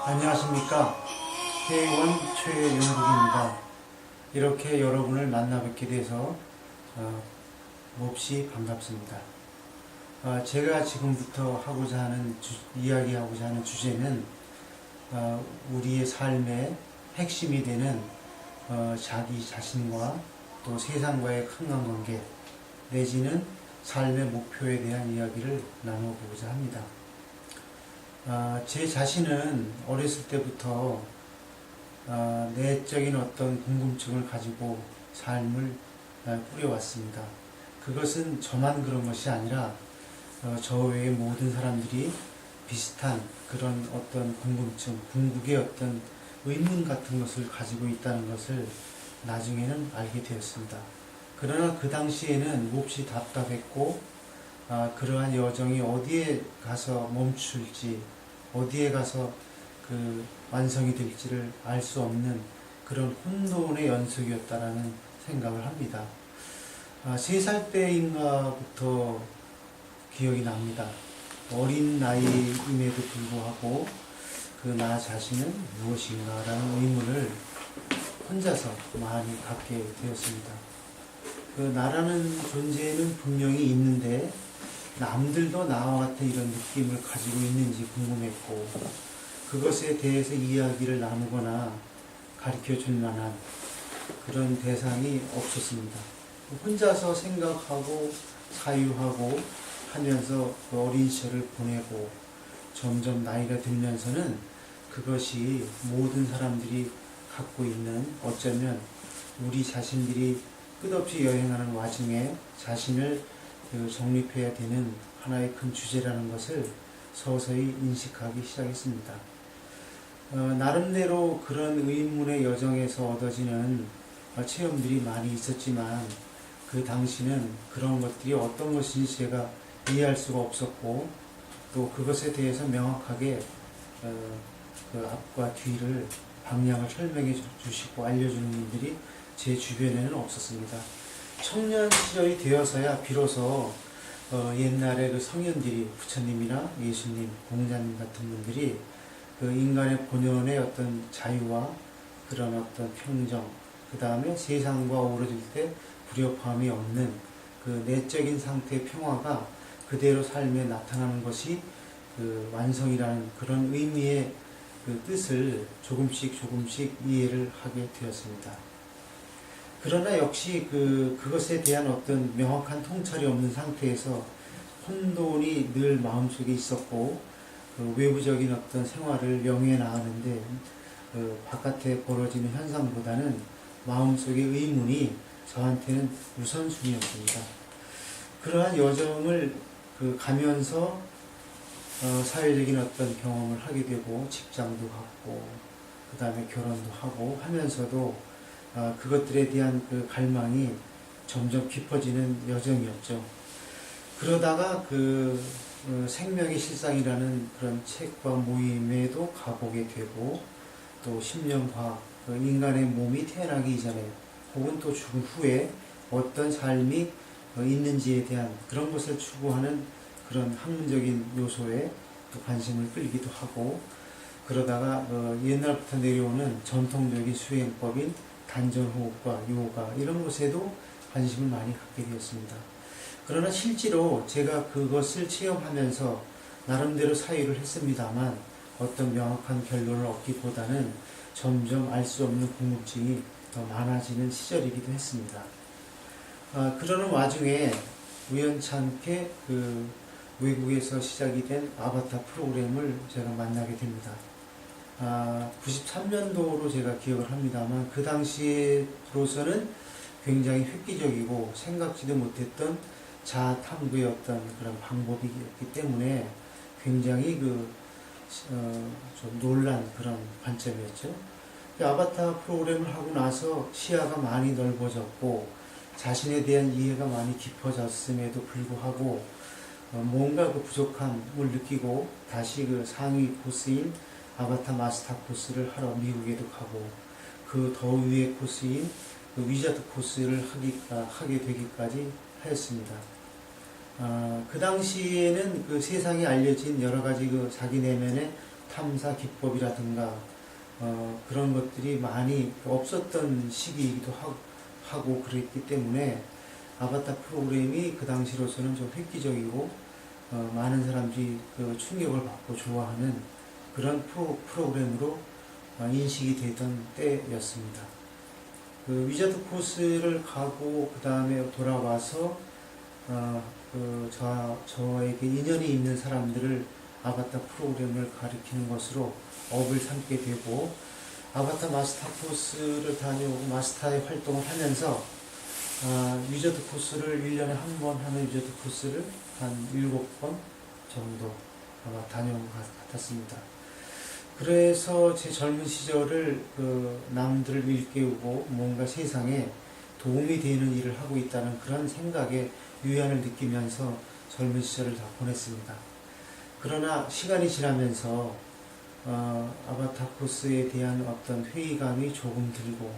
안녕하십니까. 회원 최영국입니다. 이렇게 여러분을 만나 뵙게 돼서 몹시 반갑습니다. 제가 지금부터 이야기하고자 하는 주제는 우리의 삶의 핵심이 되는 자기 자신과 또 세상과의 상관관계 내지는 삶의 목표에 대한 이야기를 나눠보고자 합니다. 제 자신은 어렸을 때부터 내적인 어떤 궁금증을 가지고 삶을 꾸려왔습니다. 그것은 저만 그런 것이 아니라 저 외의 모든 사람들이 비슷한 그런 어떤 궁금증, 궁극의 어떤 의문 같은 것을 가지고 있다는 것을 나중에는 알게 되었습니다. 그러나 그 당시에는 몹시 답답했고 그러한 여정이 어디에 가서 멈출지, 어디에 가서 완성이 될지를 알 수 없는 그런 혼돈의 연속이었다라는 생각을 합니다. 3살 때인가부터 기억이 납니다. 어린 나이임에도 불구하고 그 나 자신은 무엇인가라는 의문을 혼자서 많이 갖게 되었습니다. 그 나라는 존재는 분명히 있는데 남들도 나와 같은 이런 느낌을 가지고 있는지 궁금했고 그것에 대해서 이야기를 나누거나 가르쳐 줄 만한 그런 대상이 없었습니다. 혼자서 생각하고 사유하고 하면서 그 어린 시절을 보내고 점점 나이가 들면서는 그것이 모든 사람들이 갖고 있는 어쩌면 우리 자신들이 끝없이 여행하는 와중에 자신을 정립해야 되는 하나의 큰 주제라는 것을 서서히 인식하기 시작했습니다. 나름대로 그런 의문의 여정에서 얻어지는 체험들이 많이 있었지만 그 당시는 그런 것들이 어떤 것인지 제가 이해할 수가 없었고 또 그것에 대해서 명확하게 그 앞과 뒤를 방향을 설명해 주시고 알려주는 분들이 제 주변에는 없었습니다. 청년 시절이 되어서야 비로소 옛날에 그 성현들이 부처님이나 예수님, 공자님 같은 분들이 그 인간의 본연의 어떤 자유와 그런 어떤 평정, 그 다음에 세상과 어우러질 때 불협화음이 없는 그 내적인 상태의 평화가 그대로 삶에 나타나는 것이 그 완성이라는 그런 의미의 그 뜻을 조금씩 이해를 하게 되었습니다. 그러나 역시 그것에 대한 어떤 명확한 통찰이 없는 상태에서 혼돈이 늘 마음속에 있었고 외부적인 어떤 생활을 영위해 나가는데 바깥에 벌어지는 현상보다는 마음속의 의문이 저한테는 우선순위였습니다. 그러한 여정을 가면서 사회적인 어떤 경험을 하게 되고 직장도 갖고 그 다음에 결혼도 하고 하면서도 그것들에 대한 그 갈망이 점점 깊어지는 여정이었죠. 그러다가 생명의 실상이라는 그런 책과 모임에도 가보게 되고 또 심령과학, 인간의 몸이 태어나기 이전에 혹은 또 죽은 후에 어떤 삶이 있는지에 대한 그런 것을 추구하는 그런 학문적인 요소에 또 관심을 끌기도 하고 그러다가 옛날부터 내려오는 전통적인 수행법인 단전호흡과 요가 이런 것에도 관심을 많이 갖게 되었습니다. 그러나 실제로 제가 그것을 체험하면서 나름대로 사유를 했습니다만 어떤 명확한 결론을 얻기보다는 점점 알 수 없는 궁금증이 더 많아지는 시절이기도 했습니다. 그러는 와중에 우연찮게 외국에서 시작이 된 아바타 프로그램을 제가 만나게 됩니다. 93년도로 제가 기억을 합니다만 그 당시로서는 굉장히 획기적이고 생각지도 못했던 자아 탐구의 어떤 그런 방법이었기 때문에 굉장히 좀 놀란 그런 관점이었죠. 아바타 프로그램을 하고 나서 시야가 많이 넓어졌고 자신에 대한 이해가 많이 깊어졌음에도 불구하고 뭔가 부족함을 느끼고 다시 상위 코스인 아바타 마스터 코스를 하러 미국에도 가고 그 더 위의 코스인 위자드 코스를 하게 되기까지 하였습니다. 그 당시에는 세상에 알려진 여러 가지 자기 내면의 탐사 기법이라든가 그런 것들이 많이 없었던 시기이기도 하고 그랬기 때문에 아바타 프로그램이 그 당시로서는 좀 획기적이고 많은 사람들이 그 충격을 받고 좋아하는 그런 프로그램으로 인식이 되던 때였습니다. 그 위자드 코스를 가고 그 다음에 돌아와서 저에게 인연이 있는 사람들을 아바타 프로그램을 가리키는 것으로 업을 삼게 되고 아바타 마스터 코스를 다녀오고 마스터의 활동을 하면서 위저드 코스를 1년에 한 번 하는 위저드 코스를 한 7번 정도 아마 다녀온 것 같았습니다. 그래서 제 젊은 시절을 남들을 일깨우고 뭔가 세상에 도움이 되는 일을 하고 있다는 그런 생각에 유연을 느끼면서 젊은 시절을 다 보냈습니다. 그러나 시간이 지나면서 아바타 코스에 대한 어떤 회의감이 조금 들고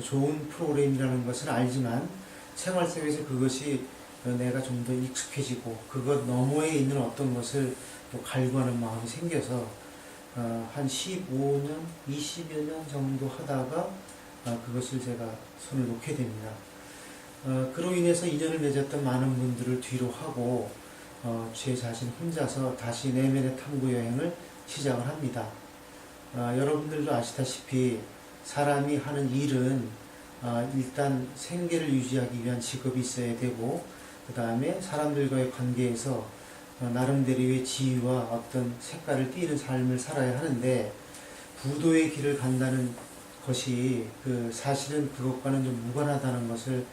좋은 프로그램이라는 것은 알지만 생활 속에서 그것이 내가 좀 더 익숙해지고 그것 너머에 있는 어떤 것을 또 갈구하는 마음이 생겨서 한 15년, 20여 년 정도 하다가 그것을 제가 손을 놓게 됩니다. 그로 인해서 인연을 맺었던 많은 분들을 뒤로 하고 제 자신 혼자서 다시 내면의 탐구 여행을 시작을 합니다. 여러분들도 아시다시피 사람이 하는 일은 일단 생계를 유지하기 위한 직업이 있어야 되고 그 다음에 사람들과의 관계에서 나름대로의 지위와 어떤 색깔을 띠는 삶을 살아야 하는데 부도의 길을 간다는 것이 사실은 그것과는 좀 무관하다는 것을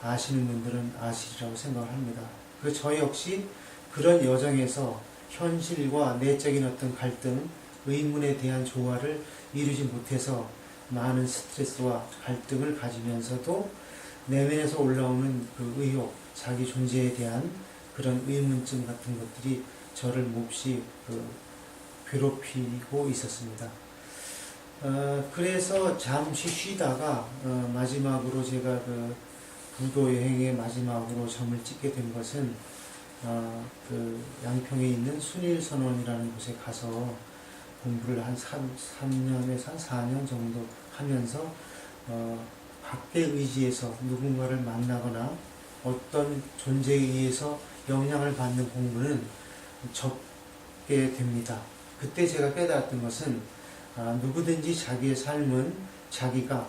아시는 분들은 아시리라고 생각을 합니다. 저 역시 그런 여정에서 현실과 내적인 어떤 갈등, 의문에 대한 조화를 이루지 못해서 많은 스트레스와 갈등을 가지면서도 내면에서 올라오는 그 의혹, 자기 존재에 대한 그런 의문점 같은 것들이 저를 몹시 괴롭히고 있었습니다. 그래서 잠시 쉬다가 마지막으로 제가 부도 여행의 마지막으로 점을 찍게 된 것은 양평에 있는 순일선원이라는 곳에 가서 공부를 한 3년에서 한 4년 정도 하면서 밖에 의지해서 누군가를 만나거나 어떤 존재에 의해서 영향을 받는 공부는 적게 됩니다. 그때 제가 깨달았던 것은 누구든지 자기의 삶은 자기가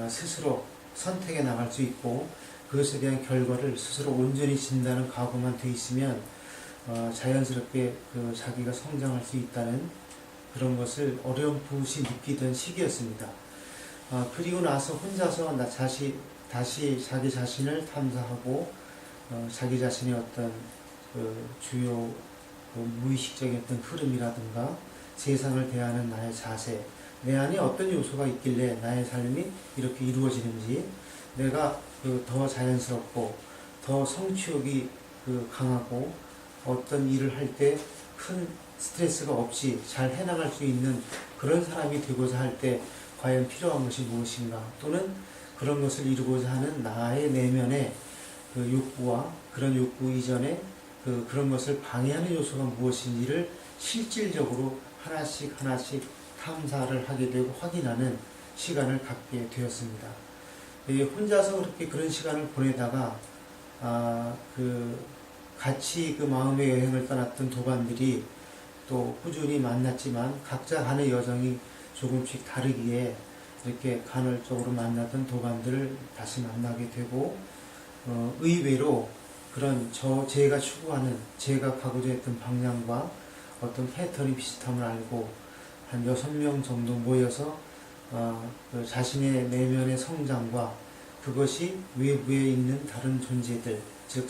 스스로 선택해 나갈 수 있고 그것에 대한 결과를 스스로 온전히 진다는 각오만 돼 있으면 자연스럽게 자기가 성장할 수 있다는 그런 것을 어렴풋이 느끼던 시기였습니다. 그리고 나서 혼자서 다시 자기 자신을 탐사하고 자기 자신의 어떤 주요 무의식적인 어떤 흐름이라든가 세상을 대하는 나의 자세, 내 안에 어떤 요소가 있길래 나의 삶이 이렇게 이루어지는지 내가 더 자연스럽고 더 성취욕이 강하고 어떤 일을 할 때 큰 스트레스가 없이 잘 해나갈 수 있는 그런 사람이 되고자 할 때 과연 필요한 것이 무엇인가 또는 그런 것을 이루고자 하는 나의 내면의 욕구와 그런 욕구 이전에 그런 것을 방해하는 요소가 무엇인지를 실질적으로 하나씩 탐사를 하게 되고 확인하는 시간을 갖게 되었습니다. 혼자서 그렇게 그런 시간을 보내다가 같이 마음의 여행을 떠났던 도반들이 또 꾸준히 만났지만 각자 간의 여정이 조금씩 다르기에 이렇게 간헐적으로 만났던 도반들을 다시 만나게 되고 의외로 그런 제가 추구하는 제가 가고자 했던 방향과 어떤 패턴이 비슷함을 알고 한 6명 정도 모여서 자신의 내면의 성장과 그것이 외부에 있는 다른 존재들 즉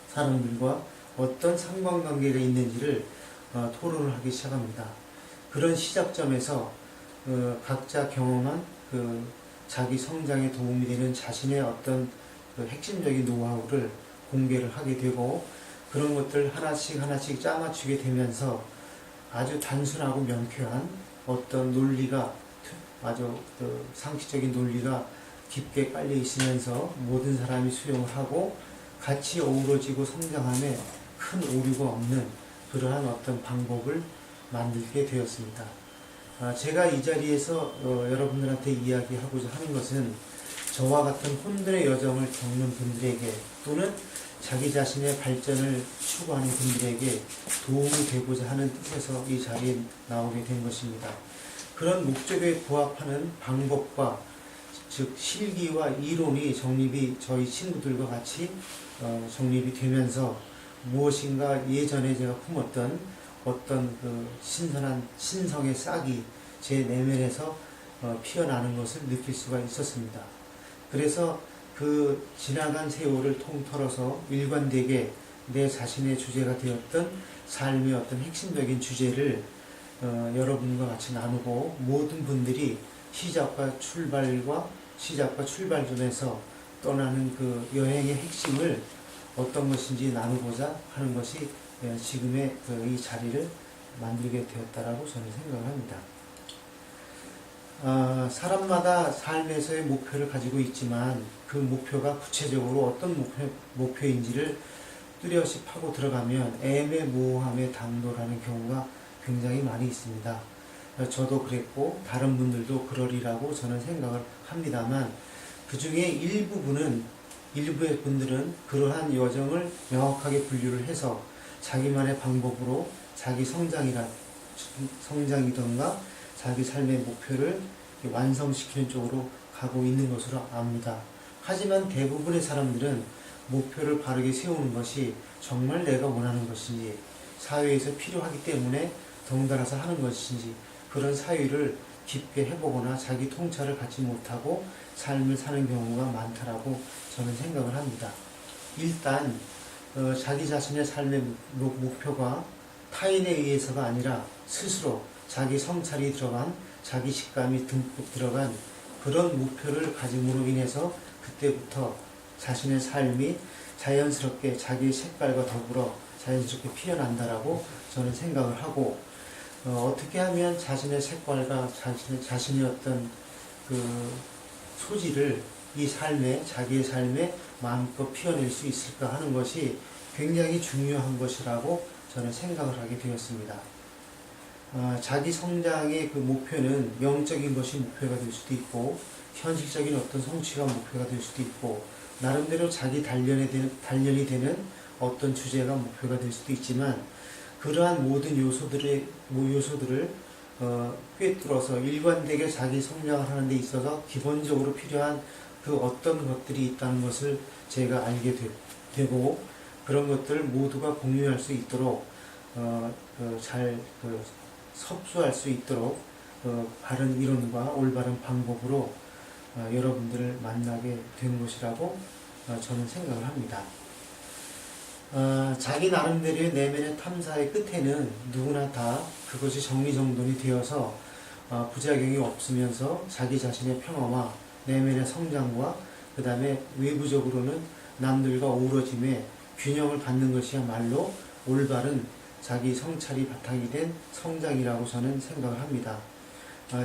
사람들과 어떤 상관관계가 있는지를 토론을 하기 시작합니다. 그런 시작점에서 각자 경험한 자기 성장에 도움이 되는 자신의 어떤 핵심적인 노하우를 공개를 하게 되고 그런 것들 하나씩 짜맞추게 되면서 아주 단순하고 명쾌한 어떤 논리가 아주 상식적인 논리가 깊게 깔려 있으면서 모든 사람이 수용을 하고 같이 어우러지고 성장함에 큰 오류가 없는 그러한 어떤 방법을 만들게 되었습니다. 제가 이 자리에서 여러분들한테 이야기하고자 하는 것은 저와 같은 혼돈의 여정을 겪는 분들에게 또는 자기 자신의 발전을 추구하는 분들에게 도움이 되고자 하는 뜻에서 이 자리에 나오게 된 것입니다. 그런 목적에 부합하는 방법과 즉 실기와 이론이 정립이 저희 친구들과 같이 정립이 되면서 무엇인가 예전에 제가 품었던 어떤 그 신선한 신성의 싹이 제 내면에서 피어나는 것을 느낄 수가 있었습니다. 그래서 그 지나간 세월을 통틀어서 일관되게 내 자신의 주제가 되었던 삶의 어떤 핵심적인 주제를 여러분과 같이 나누고 모든 분들이 시작과 출발점에서 떠나는 그 여행의 핵심을 어떤 것인지 나누고자 하는 것이 지금의 이 자리를 만들게 되었다라고 저는 생각을 합니다. 사람마다 삶에서의 목표를 가지고 있지만 그 목표가 구체적으로 어떤 목표인지를 뚜렷이 파고 들어가면 애매모호함에 당도라는 경우가 굉장히 많이 있습니다. 저도 그랬고 다른 분들도 그러리라고 저는 생각을 합니다만 그 중에 일부의 분들은 그러한 여정을 명확하게 분류를 해서 자기만의 방법으로 자기 성장이던가 자기 삶의 목표를 완성시키는 쪽으로 가고 있는 것으로 압니다. 하지만 대부분의 사람들은 목표를 바르게 세우는 것이 정말 내가 원하는 것인지 사회에서 필요하기 때문에 덩달아서 하는 것인지 그런 사유를 깊게 해보거나 자기 통찰을 갖지 못하고 삶을 사는 경우가 많다라고 저는 생각을 합니다. 일단 자기 자신의 삶의 목표가 타인에 의해서가 아니라 스스로 자기 성찰이 들어간 자기 직감이 듬뿍 들어간 그런 목표를 가짐으로 인해서 그때부터 자신의 삶이 자연스럽게 자기의 색깔과 더불어 자연스럽게 피어난다라고 저는 생각을 하고 어떻게 하면 자신의 색깔과 자신의 어떤 그 소질을 이 삶에 자기의 삶에 마음껏 피워낼 수 있을까 하는 것이 굉장히 중요한 것이라고 저는 생각을 하게 되었습니다. 자기 성장의 그 목표는 영적인 것이 목표가 될 수도 있고 현실적인 어떤 성취가 목표가 될 수도 있고 나름대로 자기 단련이 되는 어떤 주제가 목표가 될 수도 있지만 그러한 모든 요소들을 꿰뚫어서 일관되게 자기 성장을 하는 데 있어서 기본적으로 필요한 그 어떤 것들이 있다는 것을 제가 알게 되고 그런 것들을 모두가 공유할 수 있도록 잘 섭수할 수 있도록 바른 이론과 올바른 방법으로 여러분들을 만나게 된 것이라고 저는 생각을 합니다. 자기 나름대로의 내면의 탐사의 끝에는 누구나 다 그것이 정리정돈이 되어서 부작용이 없으면서 자기 자신의 평화와 내면의 성장과 그 다음에 외부적으로는 남들과 어우러짐에 균형을 갖는 것이야말로 올바른 자기 성찰이 바탕이 된 성장이라고 저는 생각을 합니다.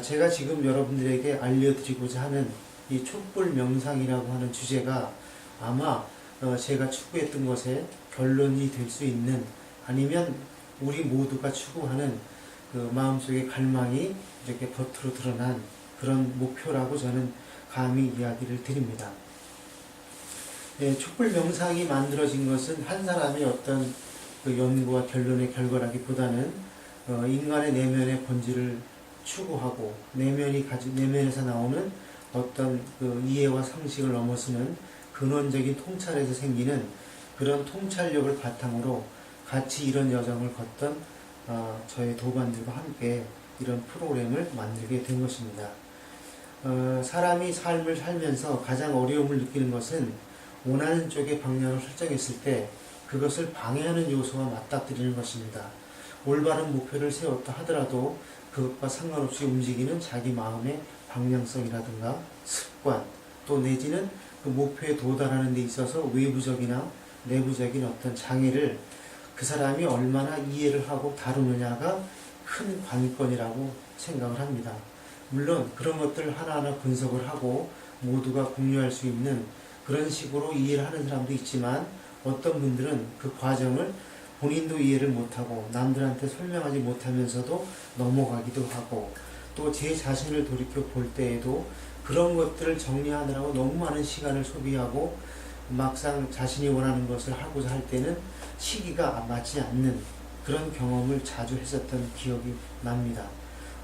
제가 지금 여러분들에게 알려드리고자 하는 이 촛불 명상이라고 하는 주제가 아마 제가 추구했던 것에 결론이 될 수 있는 아니면 우리 모두가 추구하는 그 마음속의 갈망이 이렇게 겉으로 드러난 그런 목표라고 저는 감히 이야기를 드립니다. 촛불 명상이 만들어진 것은 한 사람의 어떤 그 연구와 결론의 결과라기보다는 인간의 내면의 본질을 추구하고 내면에서 나오는 어떤 그 이해와 상식을 넘어서는 근원적인 통찰에서 생기는 그런 통찰력을 바탕으로 같이 이런 여정을 걷던 저희 도반들과 함께 이런 프로그램을 만들게 된 것입니다. 사람이 삶을 살면서 가장 어려움을 느끼는 것은 원하는 쪽의 방향을 설정했을 때 그것을 방해하는 요소와 맞닥뜨리는 것입니다. 올바른 목표를 세웠다 하더라도 그것과 상관없이 움직이는 자기 마음의 방향성이라든가 습관 또 내지는 그 목표에 도달하는 데 있어서 외부적이나 내부적인 어떤 장애를 그 사람이 얼마나 이해를 하고 다루느냐가 큰 관건이라고 생각을 합니다. 물론 그런 것들을 하나하나 분석을 하고 모두가 공유할 수 있는 그런 식으로 이해를 하는 사람도 있지만 어떤 분들은 그 과정을 본인도 이해를 못하고 남들한테 설명하지 못하면서도 넘어가기도 하고, 또 제 자신을 돌이켜 볼 때에도 그런 것들을 정리하느라고 너무 많은 시간을 소비하고 막상 자신이 원하는 것을 하고자 할 때는 시기가 맞지 않는 그런 경험을 자주 했었던 기억이 납니다.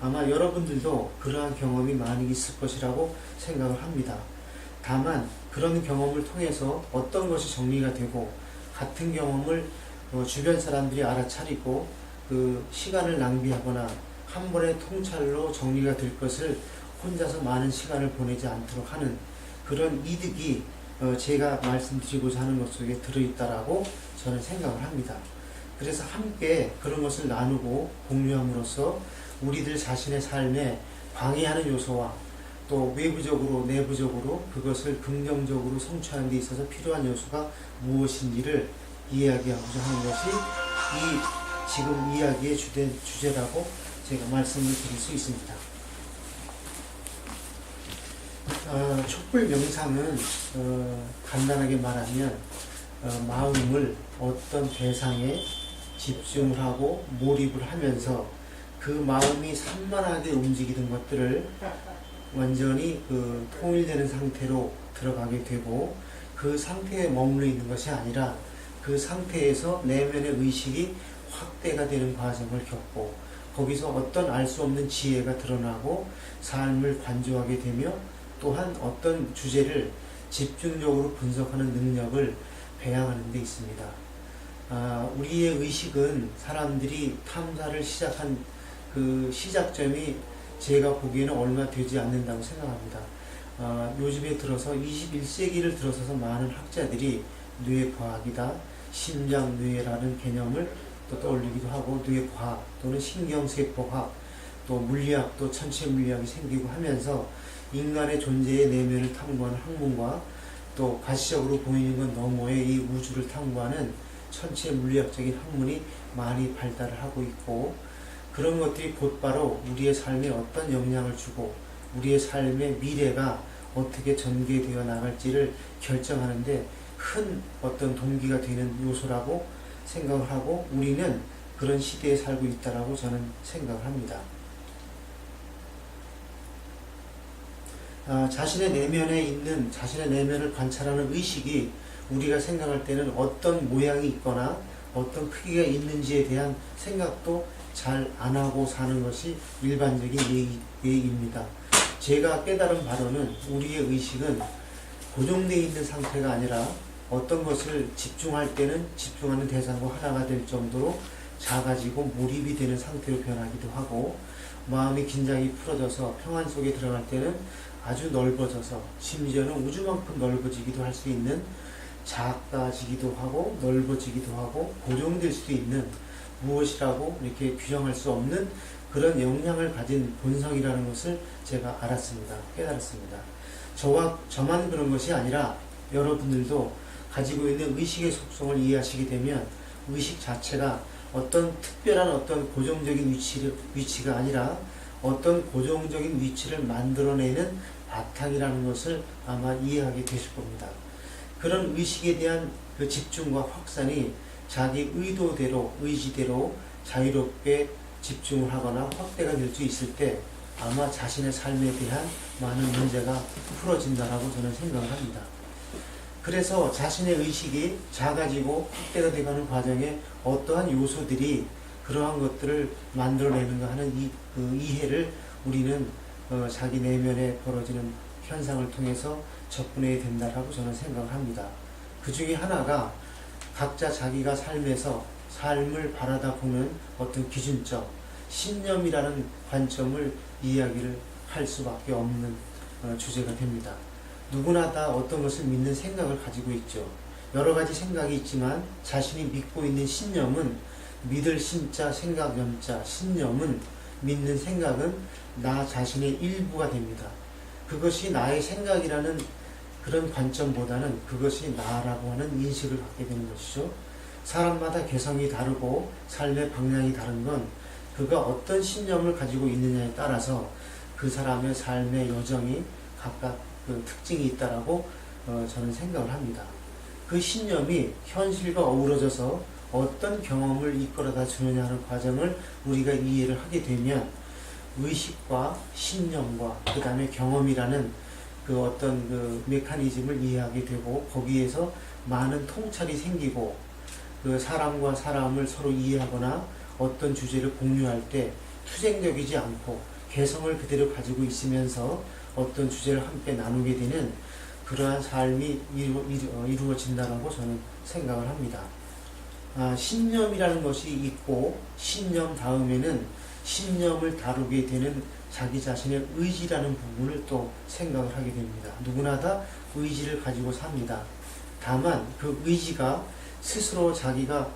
아마 여러분들도 그러한 경험이 많이 있을 것이라고 생각을 합니다. 다만 그런 경험을 통해서 어떤 것이 정리가 되고 같은 경험을 주변 사람들이 알아차리고 그 시간을 낭비하거나 한 번에 통찰로 정리가 될 것을 혼자서 많은 시간을 보내지 않도록 하는 그런 이득이 제가 말씀드리고자 하는 것 속에 들어있다라고 저는 생각을 합니다. 그래서 함께 그런 것을 나누고 공유함으로써 우리들 자신의 삶에 방해하는 요소와 또 외부적으로 내부적으로 그것을 긍정적으로 성취하는 데 있어서 필요한 요소가 무엇인지를 이야기하고자 하는 것이 이 지금 이야기의 주제라고 제가 말씀을 드릴 수 있습니다. 촛불 명상은 간단하게 말하면 마음을 어떤 대상에 집중을 하고 몰입을 하면서 그 마음이 산만하게 움직이는 것들을 완전히 통일되는 상태로 들어가게 되고, 그 상태에 머물러 있는 것이 아니라 그 상태에서 내면의 의식이 확대가 되는 과정을 겪고, 거기서 어떤 알 수 없는 지혜가 드러나고 삶을 관조하게 되며, 또한 어떤 주제를 집중적으로 분석하는 능력을 배양하는 데 있습니다. 우리의 의식은 사람들이 탐사를 시작한 그 시작점이 제가 보기에는 얼마 되지 않는다고 생각합니다. 요즘에 들어서 21세기를 들어서서 많은 학자들이 뇌과학이다, 심장뇌라는 개념을 또 떠올리기도 하고, 뇌과학 또는 신경세포학, 또 물리학도 천체 물리학이 생기고 하면서 인간의 존재의 내면을 탐구하는 학문과 또 가시적으로 보이는 것 너머의 이 우주를 탐구하는 천체 물리학적인 학문이 많이 발달을 하고 있고, 그런 것들이 곧바로 우리의 삶에 어떤 영향을 주고 우리의 삶의 미래가 어떻게 전개되어 나갈지를 결정하는데 큰 어떤 동기가 되는 요소라고 생각을 하고, 우리는 그런 시대에 살고 있다라고 저는 생각을 합니다. 자신의 내면에 있는, 자신의 내면을 관찰하는 의식이 우리가 생각할 때는 어떤 모양이 있거나 어떤 크기가 있는지에 대한 생각도 잘 안 하고 사는 것이 일반적인 예입니다. 제가 깨달은 바로는 우리의 의식은 고정되어 있는 상태가 아니라 어떤 것을 집중할 때는 집중하는 대상과 하나가 될 정도로 작아지고 몰입이 되는 상태로 변하기도 하고, 마음의 긴장이 풀어져서 평안 속에 들어갈 때는 아주 넓어져서 심지어는 우주만큼 넓어지기도 할 수 있는, 작아지기도 하고 넓어지기도 하고 고정될 수도 있는, 무엇이라고 이렇게 규정할 수 없는 그런 역량을 가진 본성이라는 것을 제가 알았습니다. 깨달았습니다. 저만 그런 것이 아니라 여러분들도 가지고 있는 의식의 속성을 이해하시게 되면 의식 자체가 어떤 특별한 어떤 고정적인 위치가 아니라 어떤 고정적인 위치를 만들어내는 바탕이라는 것을 아마 이해하게 되실 겁니다. 그런 의식에 대한 그 집중과 확산이 자기 의도대로, 의지대로 자유롭게 집중을 하거나 확대가 될 수 있을 때 아마 자신의 삶에 대한 많은 문제가 풀어진다라고 저는 생각을 합니다. 그래서 자신의 의식이 작아지고 확대가 되어가는 과정에 어떠한 요소들이 그러한 것들을 만들어내는가 하는 이해를 우리는 자기 내면에 벌어지는 현상을 통해서 접근해야 된다라고 저는 생각을 합니다. 그 중에 하나가 각자 자기가 삶에서 삶을 바라다 보는 어떤 기준점, 신념이라는 관점을 이야기를 할 수밖에 없는 주제가 됩니다. 누구나 다 어떤 것을 믿는 생각을 가지고 있죠. 여러 가지 생각이 있지만 자신이 믿고 있는 신념은, 믿을 신자 생각 염자 신념은, 믿는 생각은 나 자신의 일부가 됩니다. 그것이 나의 생각이라는 그런 관점보다는 그것이 나라고 하는 인식을 갖게 되는 것이죠. 사람마다 개성이 다르고 삶의 방향이 다른 건 그가 어떤 신념을 가지고 있느냐에 따라서 그 사람의 삶의 여정이 각각 그 특징이 있다라고 저는 생각을 합니다. 그 신념이 현실과 어우러져서 어떤 경험을 이끌어다 주느냐 하는 과정을 우리가 이해를 하게 되면 의식과 신념과 그 다음에 경험이라는 그 어떤 그 메커니즘을 이해하게 되고 거기에서 많은 통찰이 생기고 그 사람과 사람을 서로 이해하거나 어떤 주제를 공유할 때 투쟁적이지 않고 개성을 그대로 가지고 있으면서 어떤 주제를 함께 나누게 되는 그러한 삶이 이루어진다고 저는 생각을 합니다. 신념이라는 것이 있고 신념 다음에는 신념을 다루게 되는 자기 자신의 의지라는 부분을 또 생각을 하게 됩니다. 누구나 다 의지를 가지고 삽니다. 다만 그 의지가 스스로 자기가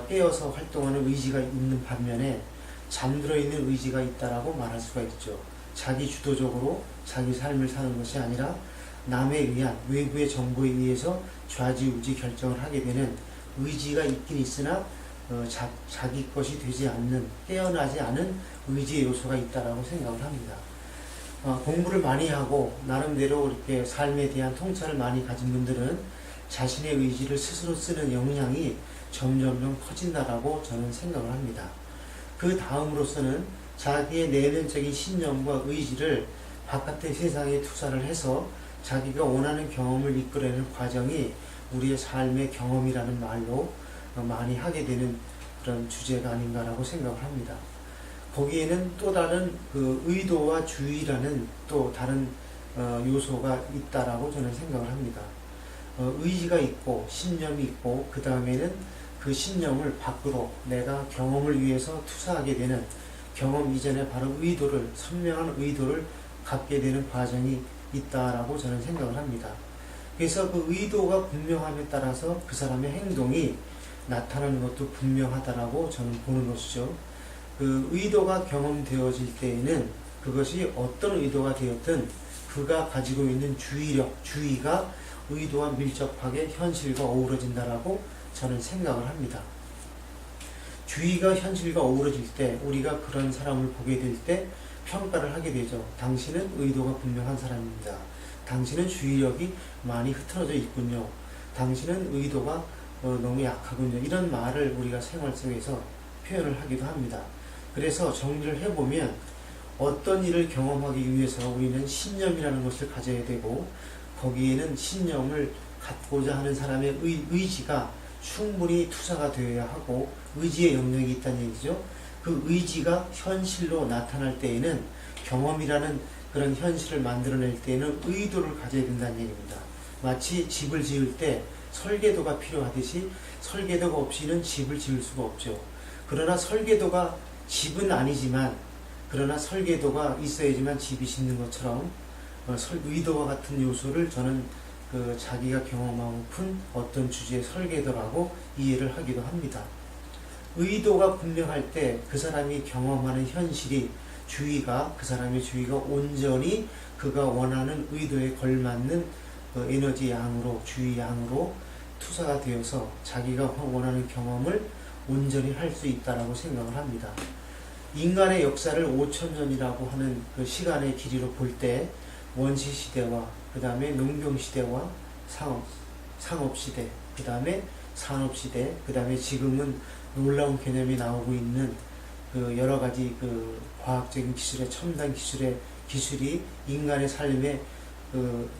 깨어서 활동하는 의지가 있는 반면에 잠들어 있는 의지가 있다라고 말할 수가 있죠. 자기 주도적으로 자기 삶을 사는 것이 아니라 남에 의한 외부의 정보에 의해서 좌지우지 결정을 하게 되는 의지가 있긴 있으나 자기 것이 되지 않는 깨어나지 않은 의지의 요소가 있다라고 생각을 합니다. 공부를 많이 하고 나름대로 이렇게 삶에 대한 통찰을 많이 가진 분들은 자신의 의지를 스스로 쓰는 역량이 점점점 커진다라고 저는 생각을 합니다. 그 다음으로서는 자기의 내면적인 신념과 의지를 바깥의 세상에 투사를 해서 자기가 원하는 경험을 이끌어내는 과정이 우리의 삶의 경험이라는 말로 많이 하게 되는 그런 주제가 아닌가라고 생각을 합니다. 거기에는 또 다른 그 의도와 주의라는 또 다른 요소가 있다라고 저는 생각을 합니다. 의지가 있고 신념이 있고 그 다음에는 그 신념을 밖으로 내가 경험을 위해서 투사하게 되는 경험 이전에 바로 의도를 선명한 의도를 갖게 되는 과정이 있다라고 저는 생각을 합니다. 그래서 그 의도가 분명함에 따라서 그 사람의 행동이 나타나는 것도 분명하다라고 저는 보는 것이죠. 그 의도가 경험되어질 때에는 그것이 어떤 의도가 되었든 그가 가지고 있는 주의력, 주의가 의도와 밀접하게 현실과 어우러진다라고 저는 생각을 합니다. 주의가 현실과 어우러질 때 우리가 그런 사람을 보게 될 때 평가를 하게 되죠. 당신은 의도가 분명한 사람입니다. 당신은 주의력이 많이 흐트러져 있군요. 당신은 의도가 너무 약하군요. 이런 말을 우리가 생활 속에서 표현을 하기도 합니다. 그래서 정리를 해보면 어떤 일을 경험하기 위해서 우리는 신념이라는 것을 가져야 되고 거기에는 신념을 갖고자 하는 사람의 의지가 충분히 투사가 되어야 하고 의지의 영역이 있다는 얘기죠. 그 의지가 현실로 나타날 때에는 경험이라는 그런 현실을 만들어낼 때에는 의도를 가져야 된다는 얘기입니다. 마치 집을 지을 때 설계도가 필요하듯이 설계도가 없이는 집을 지을 수가 없죠. 그러나 설계도가 집은 아니지만 그러나 설계도가 있어야지만 집이 짓는 것처럼 의도와 같은 요소를 저는 자기가 경험하고픈 어떤 주제의 설계도라고 이해를 하기도 합니다. 의도가 분명할 때 그 사람이 경험하는 현실이 주의가 그 사람의 주의가 온전히 그가 원하는 의도에 걸맞는 에너지 양으로 주의 양으로 투사가 되어서 자기가 원하는 경험을 온전히 할 수 있다라고 생각을 합니다. 인간의 역사를 5천년이라고 하는 그 시간의 길이로 볼 때 원시 시대와 그 다음에 농경 시대와 상업 시대, 그 다음에 산업 시대, 그 다음에 지금은 놀라운 개념이 나오고 있는 그 여러 가지 그 과학적인 기술의 첨단 기술이 인간의 삶에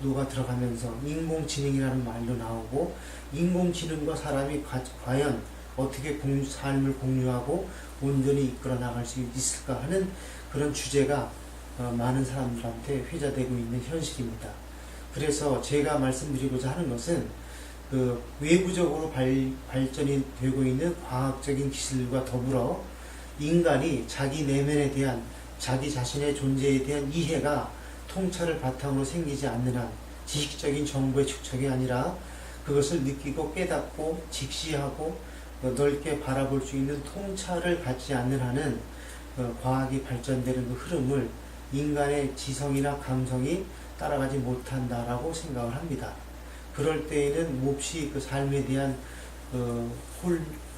녹아 들어가면서 인공지능이라는 말도 나오고 인공지능과 사람이 과연 어떻게 삶을 공유하고 온전히 이끌어 나갈 수 있을까 하는 그런 주제가 많은 사람들한테 회자되고 있는 현실입니다. 그래서 제가 말씀드리고자 하는 것은 그 외부적으로 발전이 되고 있는 과학적인 기술과 더불어 인간이 자기 내면에 대한 자기 자신의 존재에 대한 이해가 통찰을 바탕으로 생기지 않는 한 지식적인 정보의 축적이 아니라 그것을 느끼고 깨닫고 직시하고 넓게 바라볼 수 있는 통찰을 갖지 않는 한은 과학이 발전되는 그 흐름을 인간의 지성이나 감성이 따라가지 못한다라고 생각을 합니다. 그럴 때에는 몹시 그 삶에 대한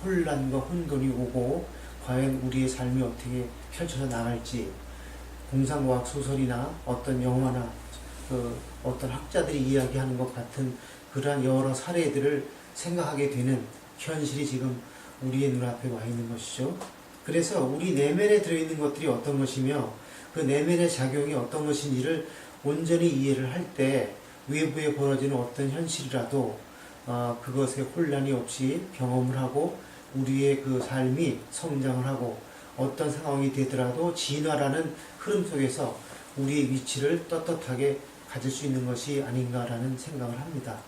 혼란과 혼돈이 오고 과연 우리의 삶이 어떻게 펼쳐져 나갈지 공상과학 소설이나 어떤 영화나 어떤 학자들이 이야기하는 것 같은 그러한 여러 사례들을 생각하게 되는 현실이 지금 우리의 눈앞에 와 있는 것이죠. 그래서 우리 내면에 들어있는 것들이 어떤 것이며 그 내면의 작용이 어떤 것인지를 온전히 이해를 할 때 외부에 벌어지는 어떤 현실이라도 그것에 혼란이 없이 경험을 하고 우리의 그 삶이 성장을 하고 어떤 상황이 되더라도 진화라는 흐름 속에서 우리의 위치를 떳떳하게 가질 수 있는 것이 아닌가라는 생각을 합니다.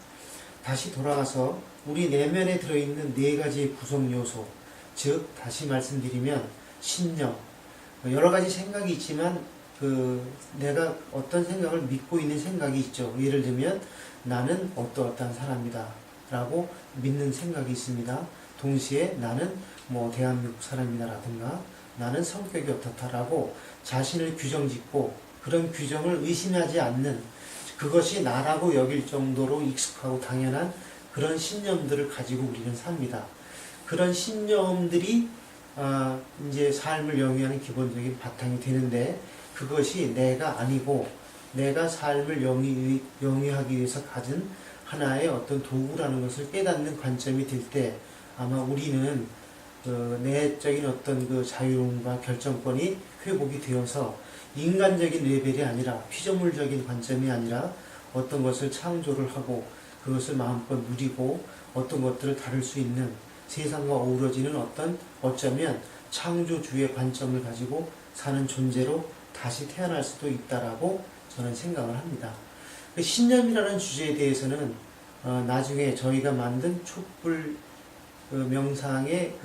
다시 돌아가서 우리 내면에 들어있는 네 가지의 구성 요소, 즉 다시 말씀드리면 신념, 여러 가지 생각이 있지만 내가 어떤 생각을 믿고 있는 생각이 있죠. 예를 들면 나는 어떠어떠한 사람이다 라고 믿는 생각이 있습니다. 동시에 나는 대한민국 사람이다라든가 나는 성격이 어떻다라고 자신을 규정짓고 그런 규정을 의심하지 않는 그것이 나라고 여길 정도로 익숙하고 당연한 그런 신념들을 가지고 우리는 삽니다. 그런 신념들이 이제 삶을 영위하는 기본적인 바탕이 되는데 그것이 내가 아니고 내가 삶을 영위하기 위해서 가진 하나의 어떤 도구라는 것을 깨닫는 관점이 될 때 아마 우리는 내적인 어떤 그 자유로움과 결정권이 회복이 되어서 인간적인 레벨이 아니라 피조물적인 관점이 아니라 어떤 것을 창조를 하고 그것을 마음껏 누리고 어떤 것들을 다룰 수 있는 세상과 어우러지는 어쩌면 창조주의 관점을 가지고 사는 존재로 다시 태어날 수도 있다라고 저는 생각을 합니다. 신념이라는 주제에 대해서는 나중에 저희가 만든 촛불 명상의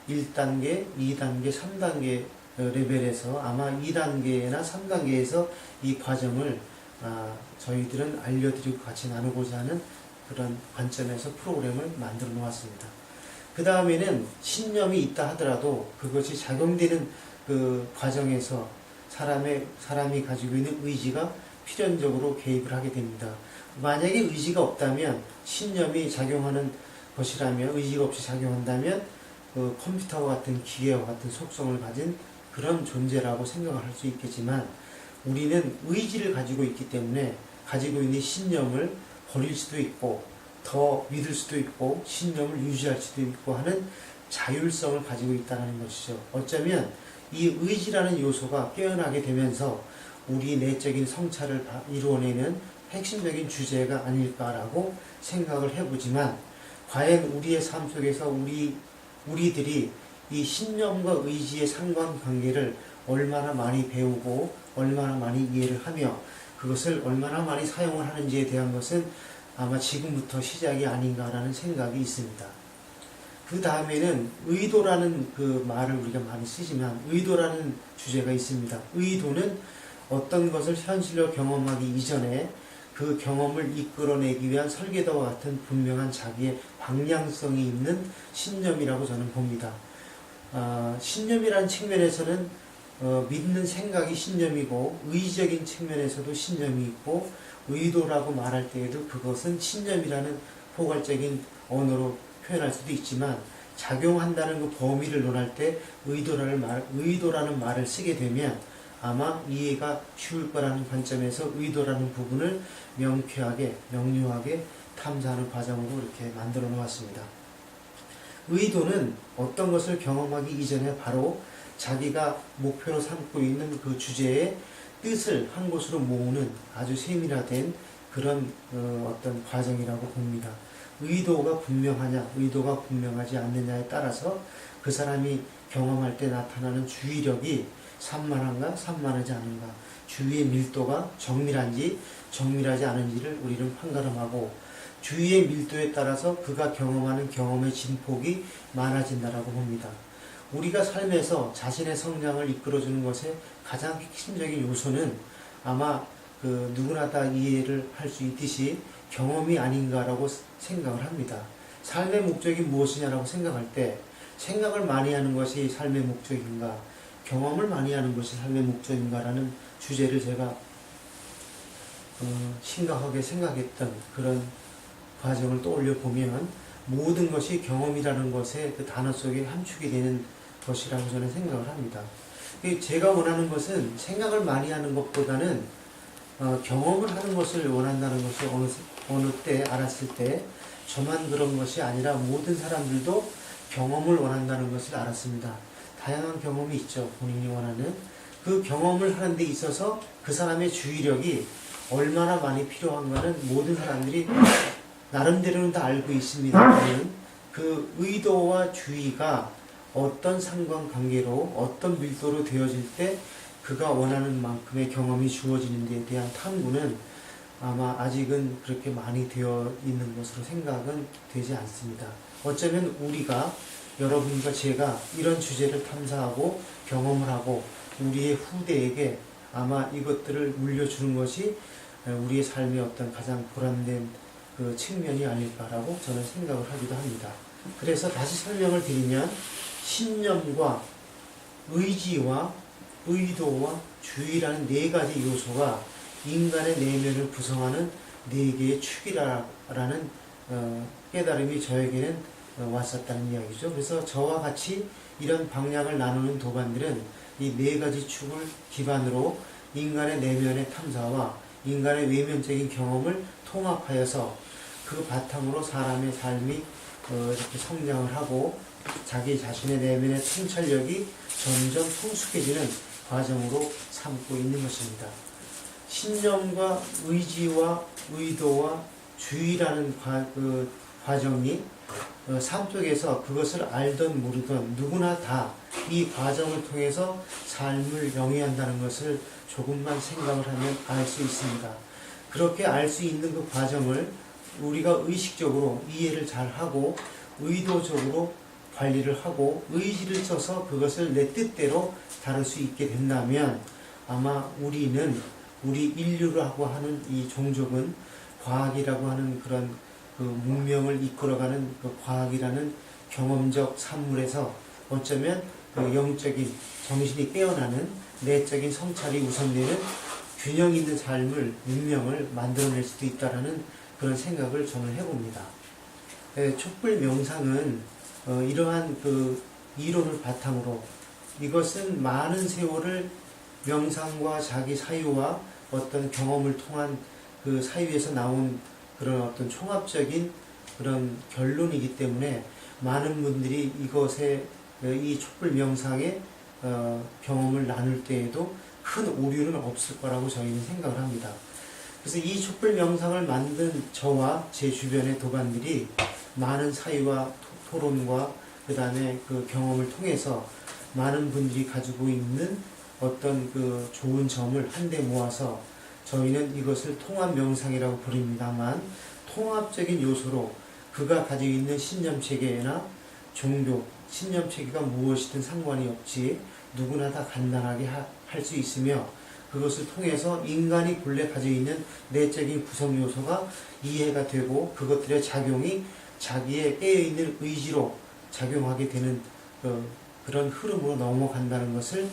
1단계, 2단계, 3단계 레벨에서 아마 2단계나 3단계에서 이 과정을 저희들은 알려드리고 같이 나누고자 하는 그런 관점에서 프로그램을 만들어 놓았습니다. 그 다음에는 신념이 있다 하더라도 그것이 작용되는 그 과정에서 사람이 가지고 있는 의지가 필연적으로 개입을 하게 됩니다. 만약에 의지가 없다면 신념이 작용하는 것이라면 의지가 없이 작용한다면 그 컴퓨터와 같은 기계와 같은 속성을 가진 그런 존재라고 생각을 할 수 있겠지만 우리는 의지를 가지고 있기 때문에 가지고 있는 신념을 버릴 수도 있고 더 믿을 수도 있고 신념을 유지할 수도 있고 하는 자율성을 가지고 있다는 것이죠. 어쩌면 이 의지라는 요소가 깨어나게 되면서 우리 내적인 성찰을 이루어내는 핵심적인 주제가 아닐까라고 생각을 해보지만 과연 우리의 삶 속에서 우리들이 이 신념과 의지의 상관관계를 얼마나 많이 배우고 얼마나 많이 이해를 하며 그것을 얼마나 많이 사용을 하는지에 대한 것은 아마 지금부터 시작이 아닌가라는 생각이 있습니다. 그 다음에는 의도라는 그 말을 우리가 많이 쓰지만 의도라는 주제가 있습니다. 의도는 어떤 것을 현실로 경험하기 이전에 그 경험을 이끌어내기 위한 설계도와 같은 분명한 자기의 방향성이 있는 신념이라고 저는 봅니다. 신념이라는 측면에서는 믿는 생각이 신념이고 의지적인 측면에서도 신념이 있고 의도라고 말할 때에도 그것은 신념이라는 포괄적인 언어로 표현할 수도 있지만 작용한다는 그 범위를 논할 때 의도라는 말을 쓰게 되면 아마 이해가 쉬울 거라는 관점에서 의도라는 부분을 명쾌하게 명료하게 탐사하는 과정으로 이렇게 만들어 놓았습니다. 의도는 어떤 것을 경험하기 이전에 바로 자기가 목표로 삼고 있는 그 주제의 뜻을 한 곳으로 모으는 아주 세밀화된 그런 어떤 과정이라고 봅니다. 의도가 분명하냐, 의도가 분명하지 않느냐에 따라서 그 사람이 경험할 때 나타나는 주의력이 산만한가, 산만하지 않은가, 주의의 밀도가 정밀한지, 정밀하지 않은지를 우리는 판가름하고 주의의 밀도에 따라서 그가 경험하는 경험의 진폭이 많아진다라고 봅니다. 우리가 삶에서 자신의 성장을 이끌어주는 것의 가장 핵심적인 요소는 아마 누구나 다 이해를 할 수 있듯이 경험이 아닌가라고 생각을 합니다. 삶의 목적이 무엇이냐라고 생각할 때 생각을 많이 하는 것이 삶의 목적인가, 경험을 많이 하는 것이 삶의 목적인가라는 주제를 제가 심각하게 생각했던 그런 과정을 떠올려 보면 모든 것이 경험이라는 것의 그 단어 속에 함축이 되는 것이라고 저는 생각을 합니다. 제가 원하는 것은 생각을 많이 하는 것보다는 경험을 하는 것을 원한다는 것을 어느 때 알았을 때 저만 그런 것이 아니라 모든 사람들도 경험을 원한다는 것을 알았습니다. 다양한 경험이 있죠. 본인이 원하는 그 경험을 하는 데 있어서 그 사람의 주의력이 얼마나 많이 필요한가는 모든 사람들이 나름대로는 다 알고 있습니다. 그 의도와 주의가 어떤 상관관계로 어떤 밀도로 되어질 때 그가 원하는 만큼의 경험이 주어지는 데에 대한 탐구는 아마 아직은 그렇게 많이 되어 있는 것으로 생각은 되지 않습니다. 어쩌면 우리가 여러분과 제가 이런 주제를 탐사하고 경험을 하고 우리의 후대에게 아마 이것들을 물려주는 것이 우리의 삶의 어떤 가장 보람된 그 측면이 아닐까라고 저는 생각을 하기도 합니다. 그래서 다시 설명을 드리면 신념과 의지와 의도와 주의라는 네 가지 요소가 인간의 내면을 구성하는 네 개의 축이라는 깨달음이 저에게는 왔었다는 이야기죠. 그래서 저와 같이 이런 방향을 나누는 도반들은 이 네 가지 축을 기반으로 인간의 내면의 탐사와 인간의 외면적인 경험을 통합하여서 그 바탕으로 사람의 삶이 이렇게 성장을 하고 자기 자신의 내면의 통찰력이 점점 성숙해지는 과정으로 삼고 있는 것입니다. 신념과 의지와 의도와 주의라는 과정이 삶 속에서 그것을 알던 모르던 누구나 다 이 과정을 통해서 삶을 영위한다는 것을 조금만 생각을 하면 알 수 있습니다. 그렇게 알 수 있는 그 과정을 우리가 의식적으로 이해를 잘 하고 의도적으로 관리를 하고 의지를 써서 그것을 내 뜻대로 다룰 수 있게 된다면 아마 우리 인류라고 하는 이 종족은 과학이라고 하는 그런 그 문명을 이끌어가는 그 과학이라는 경험적 산물에서 어쩌면 그 영적인 정신이 깨어나는 내적인 성찰이 우선되는 균형 있는 삶을 문명을 만들어낼 수도 있다라는 그런 생각을 저는 해봅니다. 촛불 명상은 이러한 그 이론을 바탕으로 이것은 많은 세월을 명상과 자기 사유와 어떤 경험을 통한 그 사유에서 나온 그런 어떤 총합적인 그런 결론이기 때문에 많은 분들이 이것에 이 촛불 명상의 경험을 나눌 때에도 큰 오류는 없을 거라고 저희는 생각을 합니다. 그래서 이 촛불 명상을 만든 저와 제 주변의 도반들이 많은 사유와 토론과 그 다음에 그 경험을 통해서 많은 분들이 가지고 있는 어떤 그 좋은 점을 한데 모아서 저희는 이것을 통합 명상이라고 부릅니다만 통합적인 요소로 그가 가지고 있는 신념체계나 종교, 신념체계가 무엇이든 상관이 없이 누구나 다 간단하게 할 수 있으며 그것을 통해서 인간이 본래 가지고 있는 내적인 구성 요소가 이해가 되고 그것들의 작용이 자기의 깨어있는 의지로 작용하게 되는 그런 흐름으로 넘어간다는 것을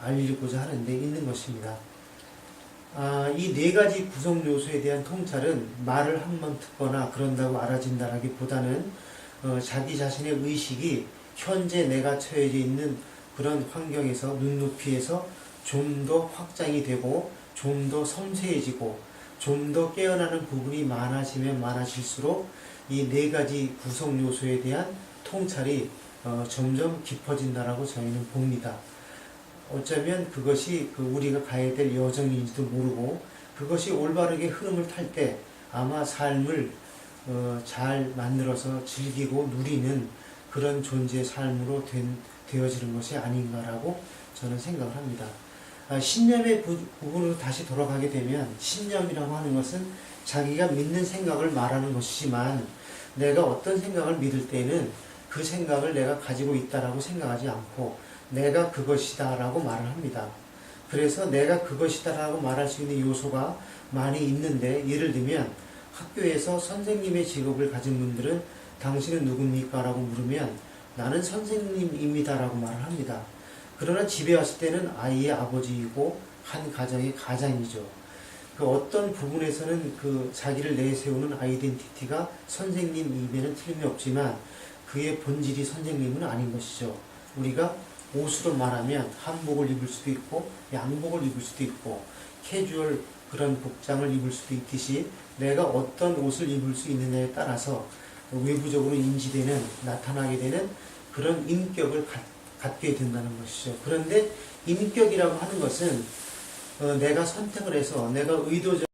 알리고자 하는 데 있는 것입니다. 이 네 가지 구성 요소에 대한 통찰은 말을 한 번 듣거나 그런다고 알아진다라기보다는 자기 자신의 의식이 현재 내가 처해져 있는 그런 환경에서 눈높이에서 좀 더 확장이 되고 좀 더 섬세해지고 좀 더 깨어나는 부분이 많아지면 많아질수록 이 네 가지 구성 요소에 대한 통찰이 점점 깊어진다라고 저희는 봅니다. 어쩌면 그것이 우리가 가야 될 여정인지도 모르고 그것이 올바르게 흐름을 탈 때 아마 삶을 잘 만들어서 즐기고 누리는 그런 존재의 삶으로 되어지는 것이 아닌가라고 저는 생각을 합니다. 신념의 부분으로 다시 돌아가게 되면 신념이라고 하는 것은 자기가 믿는 생각을 말하는 것이지만 내가 어떤 생각을 믿을 때는 그 생각을 내가 가지고 있다라고 생각하지 않고 내가 그것이다 라고 말을 합니다. 그래서 내가 그것이다 라고 말할 수 있는 요소가 많이 있는데 예를 들면 학교에서 선생님의 직업을 가진 분들은 당신은 누굽니까? 라고 물으면 나는 선생님입니다 라고 말을 합니다. 그러나 집에 왔을 때는 아이의 아버지이고 한 가정의 가장이죠. 그 어떤 부분에서는 그 자기를 내세우는 아이덴티티가 선생님임에는 틀림이 없지만 그의 본질이 선생님은 아닌 것이죠. 우리가 옷으로 말하면 한복을 입을 수도 있고 양복을 입을 수도 있고 캐주얼 그런 복장을 입을 수도 있듯이 내가 어떤 옷을 입을 수 있느냐에 따라서 외부적으로 인지되는, 나타나게 되는 그런 인격을 갖게 된다는 것이죠. 그런데 인격이라고 하는 것은 내가 선택을 해서 내가 의도적